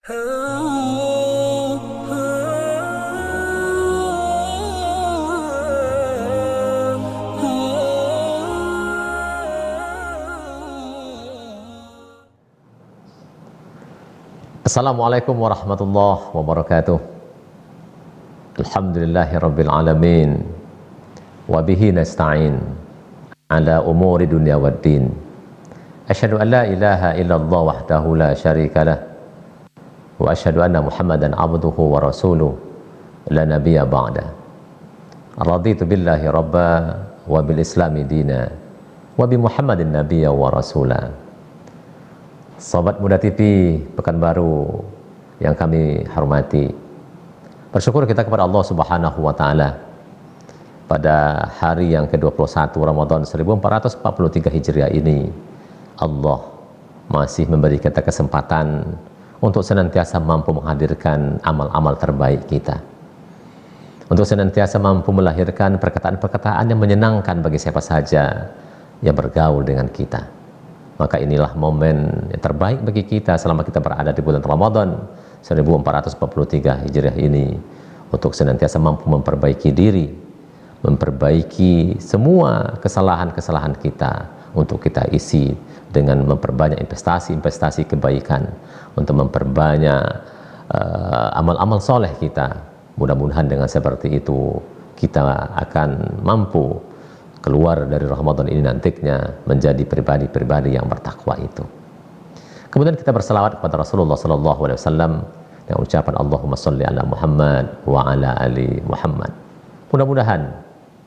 Assalamualaikum warahmatullahi wabarakatuh. Alhamdulillahi rabbil alamin. Wabihi nasta'in ala umuri dunya waddin. Asyhadu an la ilaha illallah wahdahu la syarikalah. Wa asyhadu anna Muhammadan abduhu wa rasuluh la nabiyya ba'da. Raditu billahi rabba wa bil islami dina wa bi Muhammadin nabiyya wa rasula. Sobat Muda TV Pekanbaru yang kami hormati, bersyukur kita kepada Allah Subhanahu wa Ta'ala pada hari yang ke-21 Ramadan 1443 Hijriah ini. Allah masih memberi kita kesempatan untuk senantiasa mampu menghadirkan amal-amal terbaik kita, untuk senantiasa mampu melahirkan perkataan-perkataan yang menyenangkan bagi siapa saja yang bergaul dengan kita. Maka inilah momen yang terbaik bagi kita selama kita berada di bulan Ramadan 1443 Hijriah ini, untuk senantiasa mampu memperbaiki diri, memperbaiki semua kesalahan-kesalahan kita, untuk kita isi dengan memperbanyak investasi-investasi kebaikan, untuk memperbanyak amal-amal soleh kita. Mudah-mudahan dengan seperti itu kita akan mampu keluar dari Ramadan ini nantinya menjadi pribadi-pribadi yang bertakwa itu. Kemudian kita berselawat kepada Rasulullah SAW dengan ucapan Allahumma sholli ala Muhammad wa ala ali Muhammad. Mudah-mudahan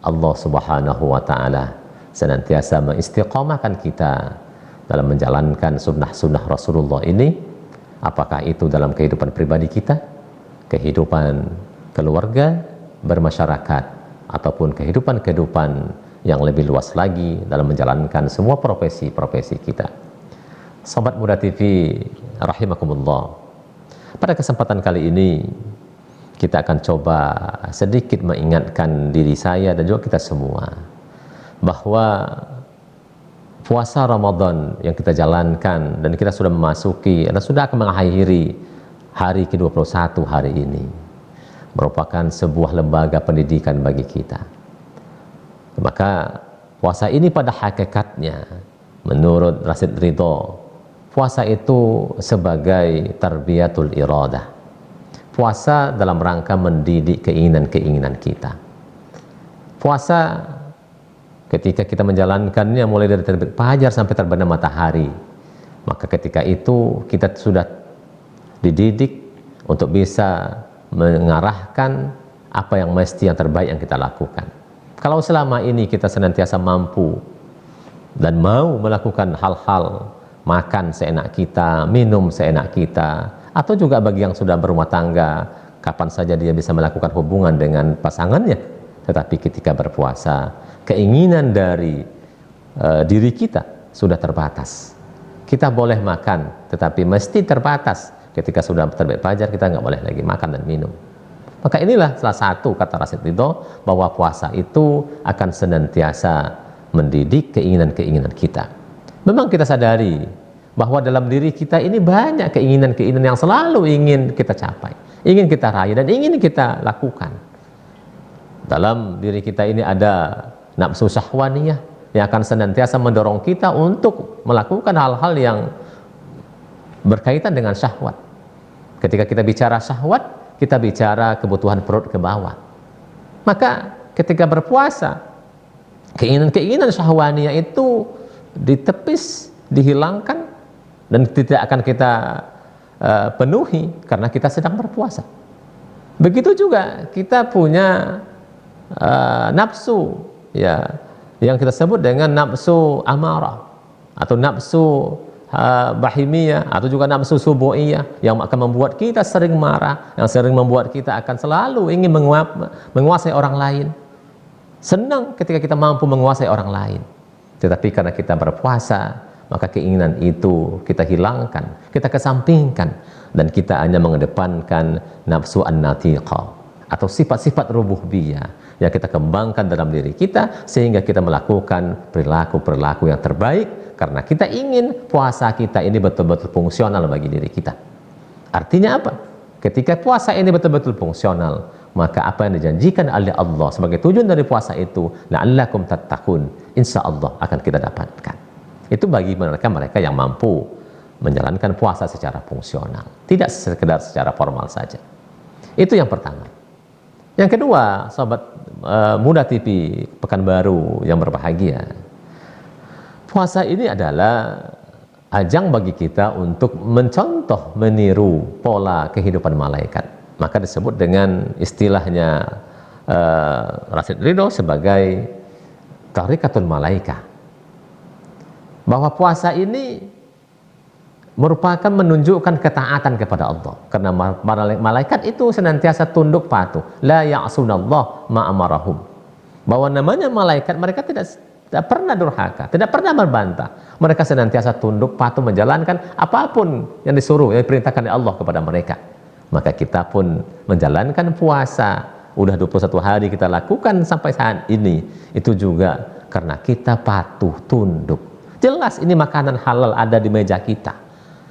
Allah Subhanahu wa Ta'ala senantiasa mengistiqamahkan kita dalam menjalankan sunnah-sunnah Rasulullah ini, apakah itu dalam kehidupan pribadi kita, kehidupan keluarga, bermasyarakat, ataupun kehidupan-kehidupan yang lebih luas lagi dalam menjalankan semua profesi-profesi kita. Sobat Muda TV rahimakumullah, pada kesempatan kali ini kita akan coba sedikit mengingatkan diri saya dan juga kita semua bahwa puasa Ramadan yang kita jalankan dan kita sudah memasuki dan sudah akan mengakhiri hari ke-21 hari ini merupakan sebuah lembaga pendidikan bagi kita. Maka puasa ini pada hakikatnya menurut Rasid Ridho, puasa itu sebagai tarbiyatul iradah. Puasa dalam rangka mendidik keinginan-keinginan kita. Puasa ketika kita menjalankannya mulai dari terbit fajar sampai terbenam matahari, maka ketika itu kita sudah dididik untuk bisa mengarahkan apa yang mesti yang terbaik yang kita lakukan. Kalau selama ini kita senantiasa mampu dan mau melakukan hal-hal makan seenak kita, minum seenak kita, atau juga bagi yang sudah berumah tangga, kapan saja dia bisa melakukan hubungan dengan pasangannya. Tetapi ketika berpuasa, keinginan dari diri kita sudah terbatas. Kita boleh makan, tetapi mesti terbatas. Ketika sudah terbit fajar, kita nggak boleh lagi makan dan minum. Maka inilah salah satu kata Rasid Ridho bahwa puasa itu akan senantiasa mendidik keinginan-keinginan kita. Memang kita sadari bahwa dalam diri kita ini banyak keinginan-keinginan yang selalu ingin kita capai, ingin kita raih dan ingin kita lakukan. Dalam diri kita ini ada nafsu syahwaniyah yang akan senantiasa mendorong kita untuk melakukan hal-hal yang berkaitan dengan syahwat. Ketika kita bicara syahwat, kita bicara kebutuhan perut ke bawah. Maka ketika berpuasa, keinginan-keinginan syahwaniyah itu ditepis, dihilangkan, dan tidak akan kita penuhi karena kita sedang berpuasa. Begitu juga kita punya nafsu, ya, yang kita sebut dengan nafsu amarah atau nafsu bahimiyah atau juga nafsu subu'iyah yang akan membuat kita sering marah, yang sering membuat kita akan selalu ingin menguasai orang lain. Senang ketika kita mampu menguasai orang lain. Tetapi karena kita berpuasa, maka keinginan itu kita hilangkan, kita kesampingkan, dan kita hanya mengedepankan nafsu an-natiqah atau sifat-sifat rububiyah yang kita kembangkan dalam diri kita, sehingga kita melakukan perilaku-perilaku yang terbaik karena kita ingin puasa kita ini betul-betul fungsional bagi diri kita. Artinya apa? Ketika puasa ini betul-betul fungsional, maka apa yang dijanjikan oleh Allah sebagai tujuan dari puasa itu, la'allakum tattaqun, insya Allah akan kita dapatkan. Itu bagi mereka yang mampu menjalankan puasa secara fungsional, tidak sekedar secara formal saja. Itu yang pertama. Yang kedua, sahabat Muda TV Pekanbaru yang berbahagia, puasa ini adalah ajang bagi kita untuk mencontoh, meniru pola kehidupan malaikat. Maka disebut dengan istilahnya Rasyid Ridho sebagai Tariqatul Malaikah. Bahwa puasa ini merupakan menunjukkan ketaatan kepada Allah. Karena malaikat itu senantiasa tunduk patuh. La ya'sunallah ma'amarahum. Bahwa namanya malaikat, mereka tidak pernah durhaka, tidak pernah berbantah. Mereka senantiasa tunduk patuh menjalankan apapun yang disuruh, yang diperintahkan oleh Allah kepada mereka. Maka kita pun menjalankan puasa. Udah 21 hari kita lakukan sampai saat ini. Itu juga karena kita patuh, tunduk. Jelas ini makanan halal ada di meja kita.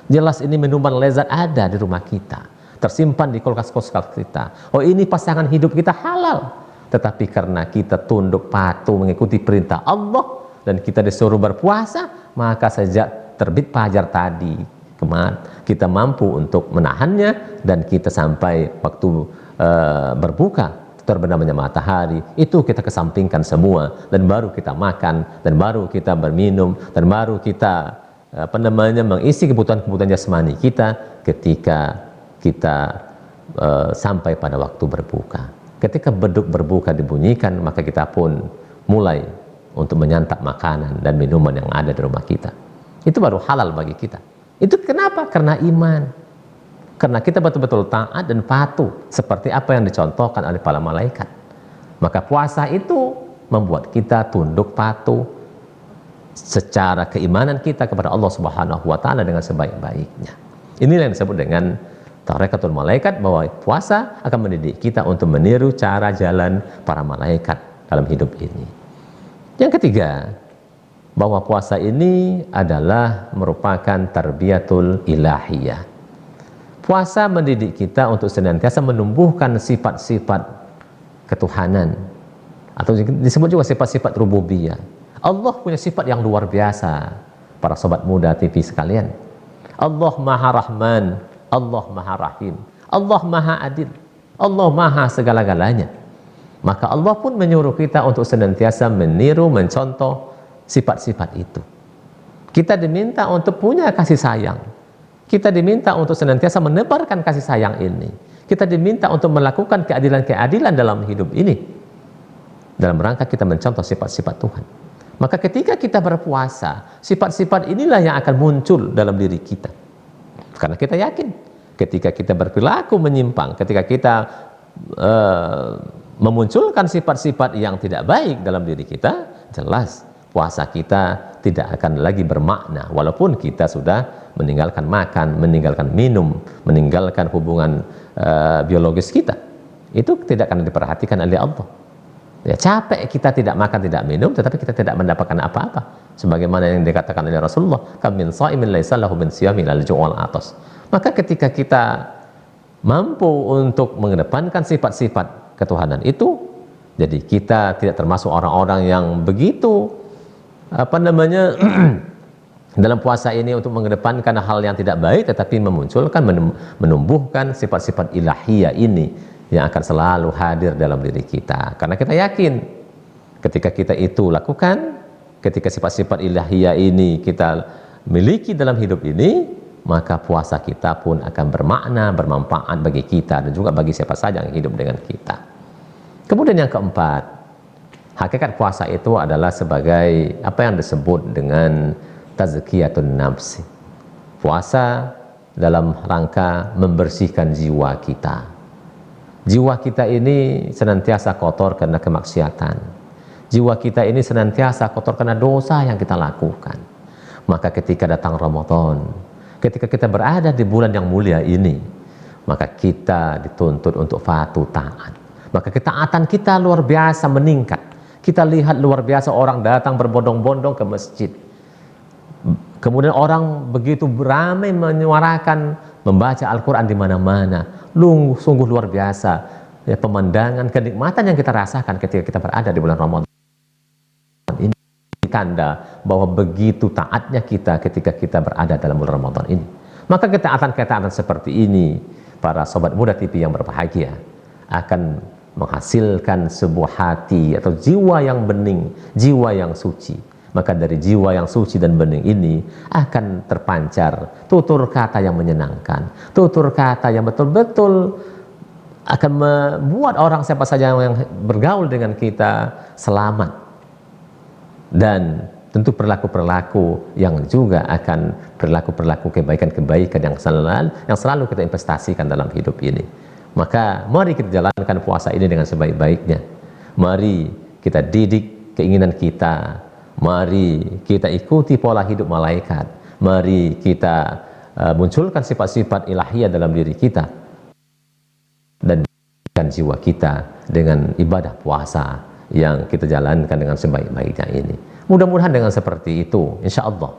Jelas ini minuman lezat ada di rumah kita, tersimpan di kulkas kita. Oh, ini pasangan hidup kita halal. Tetapi karena kita tunduk patuh mengikuti perintah Allah dan kita disuruh berpuasa, maka sejak terbit fajar tadi kita mampu untuk menahannya, dan kita sampai waktu berbuka terbenamnya matahari itu kita kesampingkan semua, dan baru kita makan, dan baru kita berminum, dan baru kita mengisi kebutuhan-kebutuhan jasmani kita ketika kita sampai pada waktu berbuka. Ketika beduk berbuka dibunyikan, maka kita pun mulai untuk menyantap makanan dan minuman yang ada di rumah kita. Itu baru halal bagi kita. Itu kenapa? Karena iman. Karena kita betul-betul taat dan patuh seperti apa yang dicontohkan oleh para malaikat. Maka puasa itu membuat kita tunduk patuh secara keimanan kita kepada Allah Subhanahu wa taala dengan sebaik-baiknya. Inilah yang disebut dengan Tariqatul Malaikat, bahwa puasa akan mendidik kita untuk meniru cara jalan para malaikat dalam hidup ini. Yang ketiga, bahwa puasa ini adalah merupakan tarbiyatul ilahiyah. Puasa mendidik kita untuk senantiasa menumbuhkan sifat-sifat ketuhanan, atau disebut juga sifat-sifat rububiyah. Allah punya sifat yang luar biasa, para sobat Muda TV sekalian. Allah Maha Rahman, Allah Maha Rahim, Allah Maha Adil, Allah Maha segala-galanya. Maka Allah pun menyuruh kita untuk senantiasa meniru, mencontoh sifat-sifat itu. Kita diminta untuk punya kasih sayang. Kita diminta untuk senantiasa menebarkan kasih sayang ini. Kita diminta untuk melakukan keadilan-keadilan dalam hidup ini, dalam rangka kita mencontoh sifat-sifat Tuhan. Maka ketika kita berpuasa, sifat-sifat inilah yang akan muncul dalam diri kita. Karena kita yakin, ketika kita berperilaku menyimpang, ketika kita memunculkan sifat-sifat yang tidak baik dalam diri kita, jelas puasa kita tidak akan lagi bermakna, walaupun kita sudah meninggalkan makan, meninggalkan minum, meninggalkan hubungan biologis kita. Itu tidak akan diperhatikan oleh Allah. Ya, capek kita tidak makan, tidak minum, tetapi kita tidak mendapatkan apa-apa. Sebagaimana yang dikatakan oleh Rasulullah, kam min shaimin laisa lahu min siyami lal ju'al atas. Maka ketika kita mampu untuk mengedepankan sifat-sifat ketuhanan itu, jadi kita tidak termasuk orang-orang yang begitu dalam puasa ini untuk mengedepankan hal yang tidak baik, tetapi memunculkan, menumbuhkan sifat-sifat ilahiyah ini yang akan selalu hadir dalam diri kita. Karena kita yakin ketika kita itu lakukan, ketika sifat-sifat ilahiyah ini kita miliki dalam hidup ini, maka puasa kita pun akan bermakna, bermanfaat bagi kita dan juga bagi siapa saja yang hidup dengan kita. Kemudian yang keempat, hakikat puasa itu adalah sebagai apa yang disebut dengan tazkiyatun nafsi. Puasa dalam rangka membersihkan jiwa kita. Jiwa kita ini senantiasa kotor karena kemaksiatan. Jiwa kita ini senantiasa kotor karena dosa yang kita lakukan. Maka ketika datang Ramadan, ketika kita berada di bulan yang mulia ini, maka kita dituntut untuk patuh taat. Maka ketaatan kita luar biasa meningkat. Kita lihat luar biasa orang datang berbondong-bondong ke masjid. Kemudian orang begitu ramai menyuarakan membaca Al-Quran di mana-mana, sungguh luar biasa ya, pemandangan, kenikmatan yang kita rasakan ketika kita berada di bulan Ramadan ini, tanda bahwa begitu taatnya kita ketika kita berada dalam bulan Ramadan ini. Maka ketaatan-ketaatan seperti ini, para sobat Muda TV yang berbahagia, akan menghasilkan sebuah hati atau jiwa yang bening, jiwa yang suci. Maka dari jiwa yang suci dan bening ini akan terpancar tutur kata yang menyenangkan, tutur kata yang betul-betul akan membuat orang siapa saja yang bergaul dengan kita selamat, dan tentu perilaku-perilaku yang juga akan perilaku-perilaku kebaikan-kebaikan yang selalu kita investasikan dalam hidup ini. Maka mari kita jalankan puasa ini dengan sebaik-baiknya. Mari kita didik keinginan kita. Mari kita ikuti pola hidup malaikat. Mari kita munculkan sifat-sifat ilahiyah dalam diri kita. Dan jiwa kita dengan ibadah puasa yang kita jalankan dengan sebaik-baiknya ini. Mudah-mudahan dengan seperti itu, insya Allah,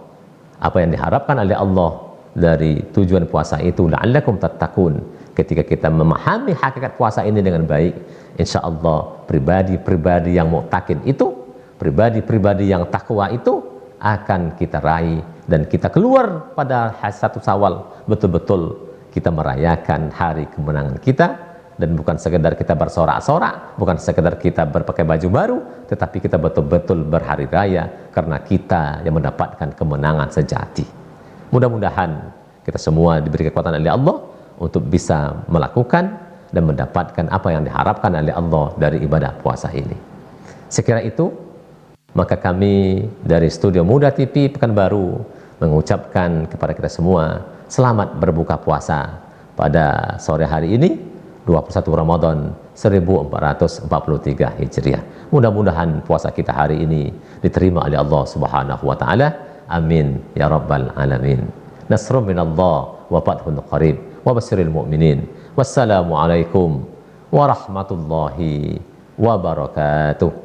apa yang diharapkan oleh Allah dari tujuan puasa itu, la'allakum tattaqun, ketika kita memahami hakikat puasa ini dengan baik, insya Allah pribadi-pribadi yang mu'taqin itu, pribadi-pribadi yang takwa itu akan kita raih, dan kita keluar pada 1 Syawal betul-betul kita merayakan hari kemenangan kita. Dan bukan sekedar kita bersorak-sorak, bukan sekedar kita berpakai baju baru, tetapi kita betul-betul berhari raya karena kita yang mendapatkan kemenangan sejati. Mudah-mudahan kita semua diberi kekuatan oleh Allah untuk bisa melakukan dan mendapatkan apa yang diharapkan oleh Allah dari ibadah puasa ini. Sekira itu, maka kami dari Studio Muda TV Pekanbaru mengucapkan kepada kita semua selamat berbuka puasa pada sore hari ini, 21 Ramadan 1443 Hijriah. Mudah-mudahan puasa kita hari ini diterima oleh Allah Subhanahu wa taala. Amin ya rabbal alamin. Nasrun minallah wa fathun qarib wa basyiril mu'minin. Wassalamu alaikum warahmatullahi wabarakatuh.